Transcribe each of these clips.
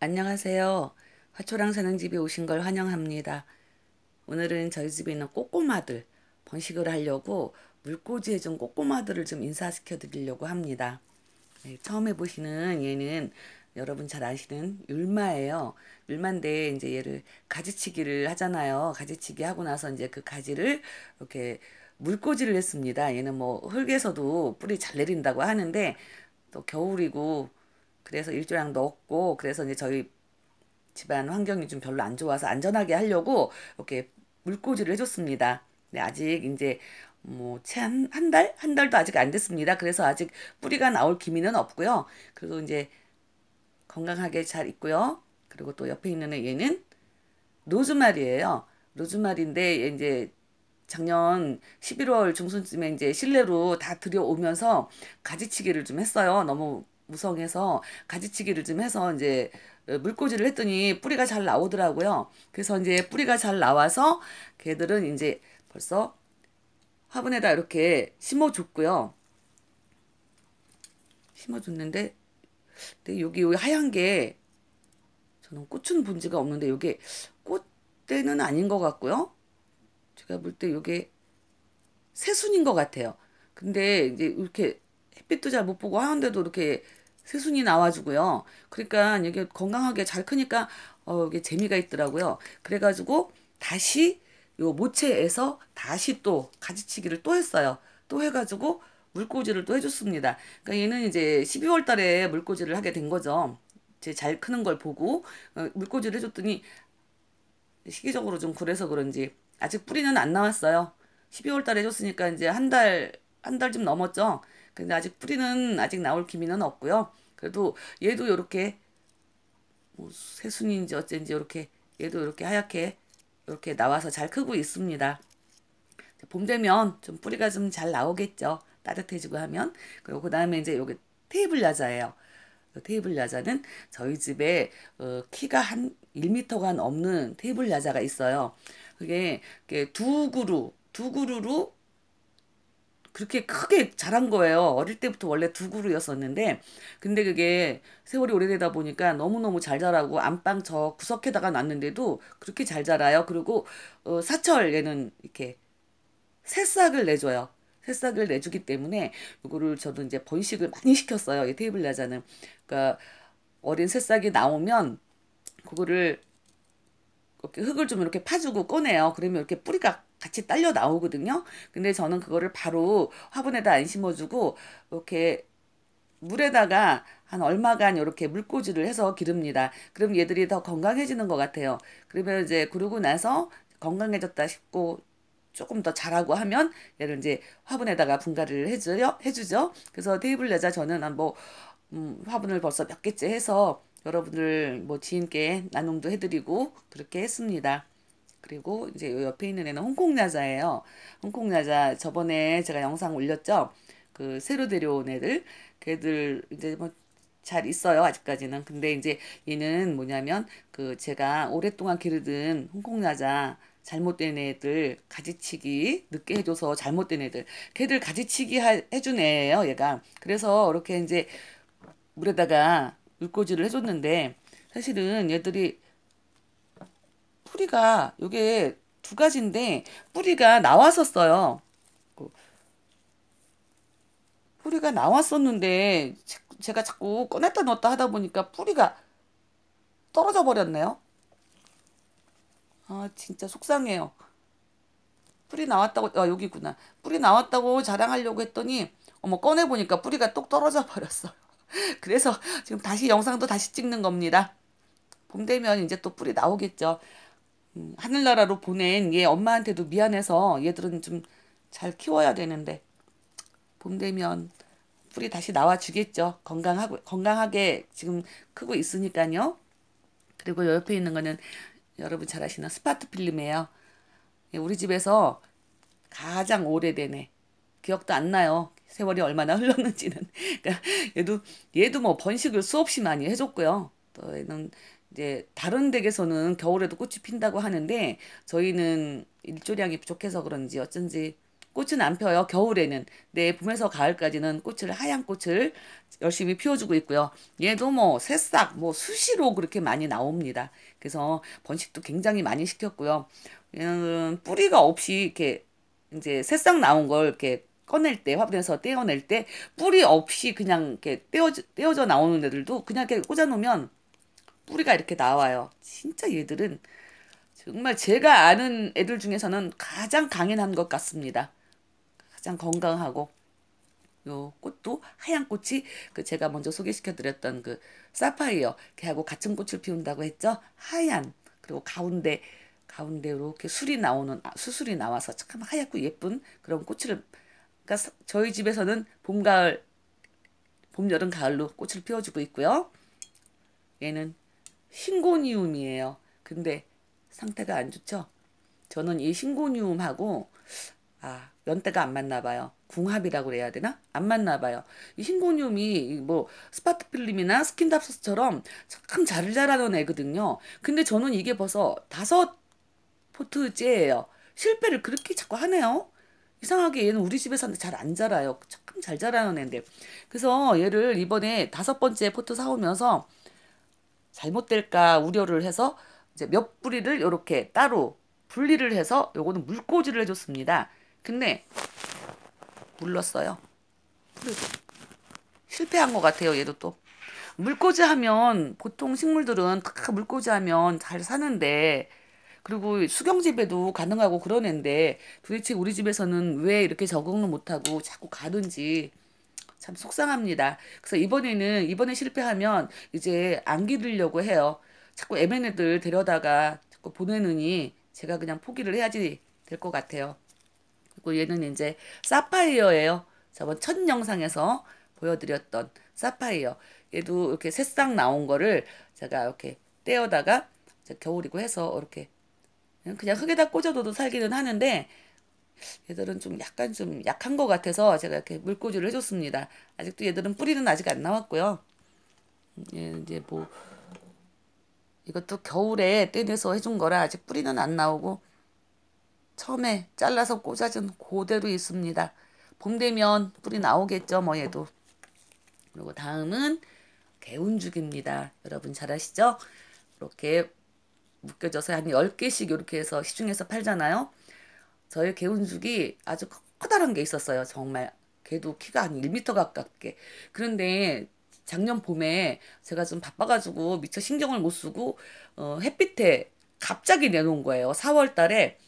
안녕하세요. 화초랑 사는 집에 오신 걸 환영합니다. 오늘은 저희 집에 있는 꼬꼬마들 번식을 하려고 물꽂이 해준 꼬꼬마들을 좀 인사시켜 드리려고 합니다. 네, 처음에 보시는 얘는 여러분 잘 아시는 율마예요. 율마인데 이제 얘를 가지치기를 하잖아요. 가지치기 하고 나서 이제 그 가지를 이렇게 물꽂이를 했습니다. 얘는 뭐 흙에서도 뿌리 잘 내린다고 하는데 또 겨울이고 그래서 일조량도 없고 그래서 이제 저희 집안 환경이 좀 별로 안 좋아서 안전하게 하려고 이렇게 물꽂이를 해줬습니다. 네, 아직 이제 뭐 채 한 달? 한 달도 아직 안 됐습니다. 그래서 아직 뿌리가 나올 기미는 없고요. 그리고 이제 건강하게 잘 있고요. 그리고 또 옆에 있는 얘는 로즈마리예요. 로즈마리인데 얘 이제 작년 11월 중순쯤에 이제 실내로 다 들여오면서 가지치기를 좀 했어요. 너무 무성해서 가지치기를 좀 해서 이제 물꽂이를 했더니 뿌리가 잘 나오더라고요. 그래서 이제 뿌리가 잘 나와서 걔들은 이제 벌써 화분에다 이렇게 심어줬고요. 심어줬는데 근데 여기 하얀 게 저는 꽃은 본 지가 없는데 이게 꽃대는 아닌 것 같고요. 제가 볼 때 이게 새순인 것 같아요. 근데 이제 이렇게 햇빛도 잘 못 보고 하는데도 이렇게 새순이 나와주고요. 그러니까 이게 건강하게 잘 크니까 이게 재미가 있더라고요. 그래가지고 다시 요 모체에서 다시 또 가지치기를 또 했어요. 또 해가지고 물꽂이를 또 해줬습니다. 그러니까 얘는 이제 12월 달에 물꽂이를 하게 된 거죠. 이제 잘 크는 걸 보고 물꽂이를 해줬더니 시기적으로 좀 그래서 그런지 아직 뿌리는 안 나왔어요. 12월 달에 줬으니까 이제 한 달 좀 넘었죠. 근데 아직 뿌리는 아직 나올 기미는 없고요. 그래도 얘도 이렇게 뭐 새순인지 어쩐지 이렇게 얘도 이렇게 하얗게 이렇게 나와서 잘 크고 있습니다. 봄 되면 좀 뿌리가 좀 잘 나오겠죠. 따뜻해지고 하면. 그리고 그 다음에 이제 요게 테이블 야자예요. 테이블 야자는 저희 집에 키가 한 1m가 넘는 테이블 야자가 있어요. 그게 두 그루로 그렇게 크게 자란 거예요. 어릴 때부터 원래 두 그루였었는데, 근데 그게 세월이 오래되다 보니까 너무너무 잘 자라고 안방 저 구석에다가 놨는데도 그렇게 잘 자라요. 그리고 사철 얘는 이렇게 새싹을 내줘요. 새싹을 내주기 때문에 이거를 저도 이제 번식을 많이 시켰어요. 이 테이블 야자는. 그러니까 어린 새싹이 나오면 그거를 이렇게 흙을 좀 이렇게 파주고 꺼내요. 그러면 이렇게 뿌리가 같이 딸려 나오거든요. 근데 저는 그거를 바로 화분에다 안 심어주고 이렇게 물에다가 한 얼마간 이렇게 물꽂이를 해서 기릅니다. 그럼 얘들이 더 건강해지는 것 같아요. 그러면 이제 그러고 나서 건강해졌다 싶고 조금 더 자라고 하면 얘를 이제 화분에다가 분갈이를 해주죠. 그래서 테이블 여자 저는 한뭐 화분을 벌써 몇 개째 해서 여러분들 뭐 지인께 나눔도 해드리고 그렇게 했습니다. 그리고 이제 요 옆에 있는 애는 홍콩 야자예요. 홍콩 야자 저번에 제가 영상 올렸죠. 그 새로 데려온 애들, 걔들 이제 뭐 잘 있어요 아직까지는. 근데 이제 얘는 뭐냐면 그 제가 오랫동안 기르던 홍콩 야자 잘못된 애들 가지치기 늦게 해줘서 잘못된 애들 걔들 가지치기 해준 애예요 얘가. 그래서 이렇게 이제 물에다가 물꽂이를 해줬는데 사실은 얘들이 뿌리가 요게 두 가지인데 뿌리가 나왔었어요. 그 뿌리가 나왔었는데 제가 자꾸 꺼냈다 넣었다 하다 보니까 뿌리가 떨어져 버렸네요. 아 진짜 속상해요. 뿌리 나왔다고 여기구나. 뿌리 나왔다고 자랑하려고 했더니 어머 꺼내 보니까 뿌리가 똑 떨어져 버렸어요. 그래서 지금 다시 영상도 다시 찍는 겁니다. 봄 되면 이제 또 뿌리 나오겠죠. 하늘나라로 보낸 얘 엄마한테도 미안해서 얘들은 좀 잘 키워야 되는데 봄 되면 뿌리 다시 나와 주겠죠. 건강하게 지금 크고 있으니까요. 그리고 옆에 있는 거는 여러분 잘 아시는 스파트 필름이에요. 예, 우리 집에서 가장 오래된 애. 기억도 안 나요. 세월이 얼마나 흘렀는지는. 그러니까 얘도 뭐 번식을 수없이 많이 해줬고요. 또 얘는 이제 다른 댁에서는 겨울에도 꽃이 핀다고 하는데 저희는 일조량이 부족해서 그런지 어쩐지 꽃은 안 펴요. 겨울에는. 네, 봄에서 가을까지는 꽃을 하얀 꽃을 열심히 피워주고 있고요. 얘도 뭐 새싹 뭐 수시로 그렇게 많이 나옵니다. 그래서 번식도 굉장히 많이 시켰고요. 얘는 뿌리가 없이 이렇게 이제 새싹 나온 걸 이렇게 꺼낼 때 화분에서 떼어낼 때 뿌리 없이 그냥 이렇게 떼어져 나오는 애들도 그냥 이렇게 꽂아 놓으면 뿌리가 이렇게 나와요. 진짜 얘들은 정말 제가 아는 애들 중에서는 가장 강인한 것 같습니다. 가장 건강하고 요 꽃도 하얀 꽃이 그 제가 먼저 소개시켜 드렸던 그 사파이어 걔하고 같은 꽃을 피운다고 했죠. 하얀 그리고 가운데 이렇게 술이 나오는 수술이 나와서 참 하얗고 예쁜 그런 꽃을 그러니까 저희 집에서는 봄 여름 가을로 꽃을 피워주고 있고요. 얘는 싱고니움이에요. 근데 상태가 안 좋죠. 저는 이 싱고니움하고 연대가 안 맞나 봐요. 궁합이라고 그래야 되나? 안 맞나 봐요. 이 싱고니움이 뭐 스파트필름이나 스킨답스처럼 참 잘 자라는 애거든요. 근데 저는 이게 벌써 5포트째예요. 실패를 그렇게 자꾸 하네요. 이상하게 얘는 우리 집에서는 잘 안 자라요. 참 잘 자라는 애인데. 그래서 얘를 이번에 5번째 포트 사오면서 잘못될까 우려를 해서 이제 몇 뿌리를 이렇게 따로 분리를 해서 요거는 물꽂이를 해줬습니다. 근데 물렀어요. 그래도 실패한 것 같아요. 얘도 또 물꽂이 하면 보통 식물들은 다 물꽂이 하면 잘 사는데 그리고 수경재배도 가능하고 그런 애인데 도대체 우리 집에서는 왜 이렇게 적응을 못하고 자꾸 가든지 참 속상합니다. 그래서 이번에 실패하면 이제 안 기르려고 해요. 자꾸 애매한 애들 데려다가 자꾸 보내느니 제가 그냥 포기를 해야지 될 것 같아요. 그리고 얘는 이제 사파이어예요. 저번 첫 영상에서 보여드렸던 사파이어. 얘도 이렇게 새싹 나온 거를 제가 이렇게 떼어다가 겨울이고 해서 이렇게 그냥 흙에다 꽂아둬도 살기는 하는데 얘들은 좀 약간 좀 약한 것 같아서 제가 이렇게 물꽂이를 해줬습니다. 아직도 얘들은 뿌리는 아직 안 나왔고요. 이제 뭐 이것도 겨울에 떼내서 해준 거라 아직 뿌리는 안 나오고 처음에 잘라서 꽂아준 그대로 있습니다. 봄 되면 뿌리 나오겠죠, 뭐 얘도. 그리고 다음은 개운죽입니다. 여러분 잘 아시죠? 이렇게 묶여져서 한 10개씩 이렇게 해서 시중에서 팔잖아요. 저희 개운죽이 아주 커다란 게 있었어요. 정말 걔도 키가 한 1m 가깝게. 그런데 작년 봄에 제가 좀 바빠가지고 미처 신경을 못 쓰고 햇빛에 갑자기 내놓은 거예요. 4월 달에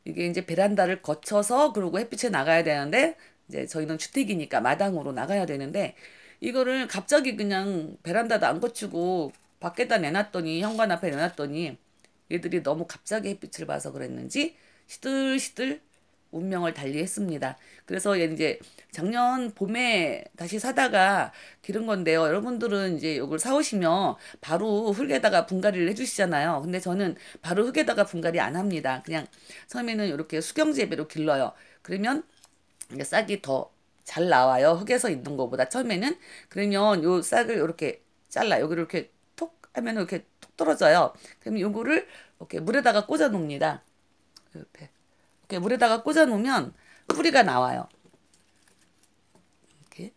이게 이제 베란다를 거쳐서 그리고 햇빛에 나가야 되는데 이제 저희는 주택이니까 마당으로 나가야 되는데 이거를 갑자기 그냥 베란다도 안 거치고 밖에다 내놨더니 현관 앞에 내놨더니 얘들이 너무 갑자기 햇빛을 봐서 그랬는지 시들시들 운명을 달리했습니다. 그래서 얘 이제 작년 봄에 다시 사다가 기른 건데요. 여러분들은 이제 이걸 사오시면 바로 흙에다가 분갈이를 해주시잖아요. 근데 저는 바로 흙에다가 분갈이 안 합니다. 그냥 처음에는 이렇게 수경재배로 길러요. 그러면 이제 싹이 더 잘 나와요. 흙에서 있는 것보다 처음에는. 그러면 요 싹을 이렇게 잘라. 여기를 이렇게 톡 하면 이렇게 톡 떨어져요. 그럼 요거를 이렇게 물에다가 꽂아 놓습니다. 옆에. 이렇게 물에다가 꽂아 놓으면 뿌리가 나와요. 이렇게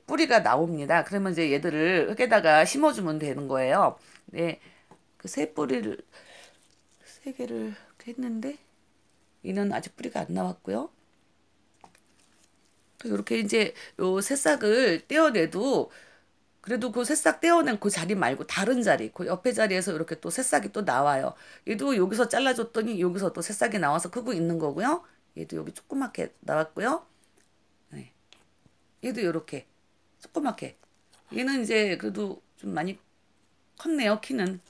뿌리가 나옵니다. 그러면 이제 얘들을 흙에다가 심어주면 되는 거예요. 네, 그 세 개를 이렇게 했는데 얘는 아직 뿌리가 안 나왔고요. 이렇게 이제 요 새싹을 떼어내도 그래도 그 새싹 떼어낸 그 자리 말고 다른 자리, 그 옆에 자리에서 이렇게 또 새싹이 또 나와요. 얘도 여기서 잘라줬더니 여기서 또 새싹이 나와서 크고 있는 거고요. 얘도 여기 조그맣게 나왔고요. 네. 얘도 이렇게 조그맣게. 얘는 이제 그래도 좀 많이 컸네요, 키는.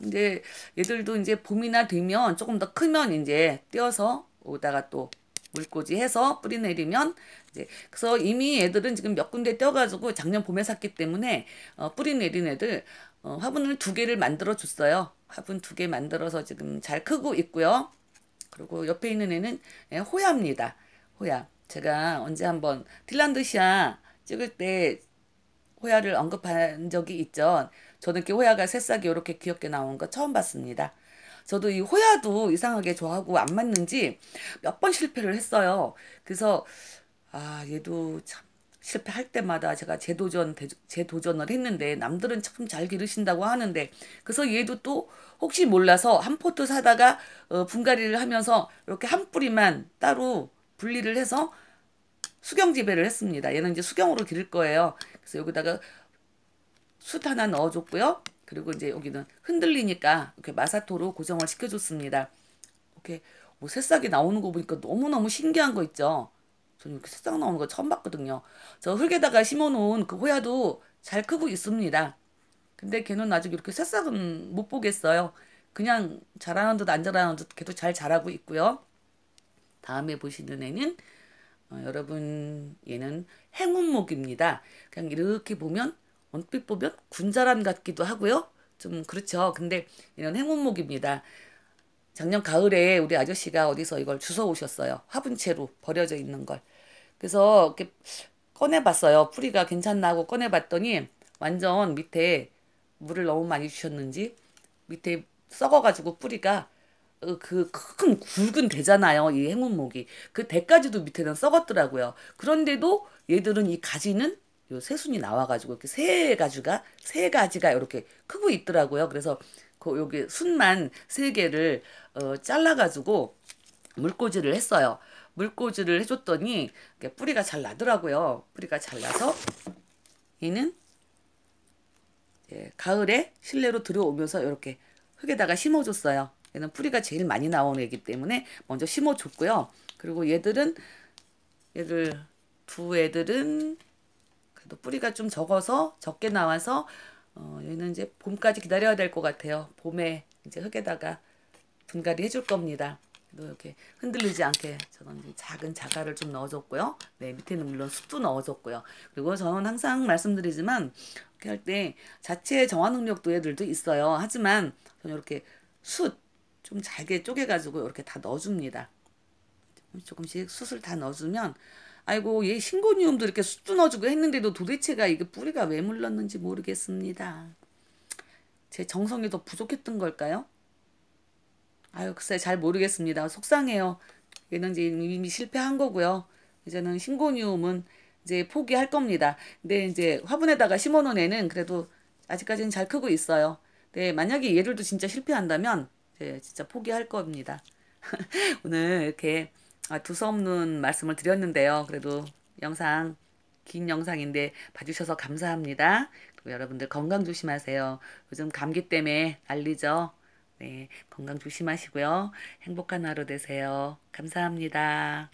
이제 얘들도 이제 봄이나 되면 조금 더 크면 이제 떼어서 오다가 또 물꽂이 해서 뿌리 내리면 이제 그래서 이미 애들은 지금 몇 군데 떼어가지고 작년 봄에 샀기 때문에 뿌리 내린 애들 화분을 2개를 만들어 줬어요. 화분 2개 만들어서 지금 잘 크고 있고요. 그리고 옆에 있는 애는 호야입니다. 호야. 제가 언제 한번 틸란드시아 찍을 때 호야를 언급한 적이 있죠. 저는 이렇게 호야가 새싹이 이렇게 귀엽게 나온 거 처음 봤습니다. 저도 이 호야도 이상하게 저하고 안 맞는지 몇 번 실패를 했어요. 그래서 얘도 참 실패할 때마다 제가 재도전을 했는데 남들은 참 잘 기르신다고 하는데 그래서 얘도 또 혹시 몰라서 한 포트 사다가 분갈이를 하면서 이렇게 한 뿌리만 따로 분리를 해서 수경 재배를 했습니다. 얘는 이제 수경으로 기를 거예요. 그래서 여기다가 숯 하나 넣어줬고요. 그리고 이제 여기는 흔들리니까 이렇게 마사토로 고정을 시켜줬습니다. 이렇게 뭐 새싹이 나오는 거 보니까 너무너무 신기한 거 있죠. 저는 이렇게 새싹 나오는 거 처음 봤거든요. 저 흙에다가 심어놓은 그 호야도 잘 크고 있습니다. 근데 걔는 아직 이렇게 새싹은 못 보겠어요. 그냥 자라는 듯 안 자라는 듯 걔도 잘 자라고 있고요. 다음에 보시는 애는 여러분 얘는 행운목입니다. 그냥 이렇게 보면 얼핏 보면 군자란 같기도 하고요. 좀 그렇죠. 근데 얘는 행운목입니다. 작년 가을에 우리 아저씨가 어디서 이걸 주워 오셨어요. 화분채로 버려져 있는 걸. 그래서 이렇게 꺼내봤어요. 풀이가 괜찮나 하고 꺼내봤더니 완전 밑에 물을 너무 많이 주셨는지 밑에 썩어가지고 뿌리가 그 큰 굵은 대잖아요. 이 행운목이. 그 대까지도 밑에는 썩었더라고요. 그런데도 얘들은 이 가지는 요 새순이 나와가지고 이렇게 세 가지가 이렇게 크고 있더라고요. 그래서 그 여기 순만 세 개를 잘라가지고 물꽂이를 했어요. 물꽂이를 해줬더니 뿌리가 잘 나더라고요. 뿌리가 잘 나서 얘는 가을에 실내로 들어오면서 이렇게 흙에다가 심어줬어요. 얘는 뿌리가 제일 많이 나오는 애기 때문에 먼저 심어줬고요. 그리고 얘들 두 애들은 그래도 뿌리가 좀 적게 나와서 얘는 이제 봄까지 기다려야 될 것 같아요. 봄에 이제 흙에다가 분갈이 해줄 겁니다. 이렇게 흔들리지 않게 저는 작은 자갈을 좀 넣어줬고요. 네, 밑에는 물론 숯도 넣어줬고요. 그리고 저는 항상 말씀드리지만 이렇게 할 때 자체 정화 능력도 애들도 있어요. 하지만 저는 이렇게 숯 좀 잘게 쪼개가지고 이렇게 다 넣어줍니다. 조금씩 숯을 다 넣어주면 아이고 얘 신고니움도 이렇게 숯도 넣어주고 했는데도 도대체가 이게 뿌리가 왜 물렀는지 모르겠습니다. 제 정성이 더 부족했던 걸까요? 아유, 글쎄 잘 모르겠습니다. 속상해요. 얘는 이제 이미 실패한 거고요. 이제는 신고니움은 이제 포기할 겁니다. 근데 이제 화분에다가 심어놓은 애는 그래도 아직까지는 잘 크고 있어요. 네, 만약에 얘들도 진짜 실패한다면 이제 진짜 포기할 겁니다. 오늘 이렇게 두서없는 말씀을 드렸는데요. 그래도 영상 긴 영상인데 봐주셔서 감사합니다. 그리고 여러분들 건강 조심하세요. 요즘 감기 때문에 난리죠. 네, 건강 조심하시고요. 행복한 하루 되세요. 감사합니다.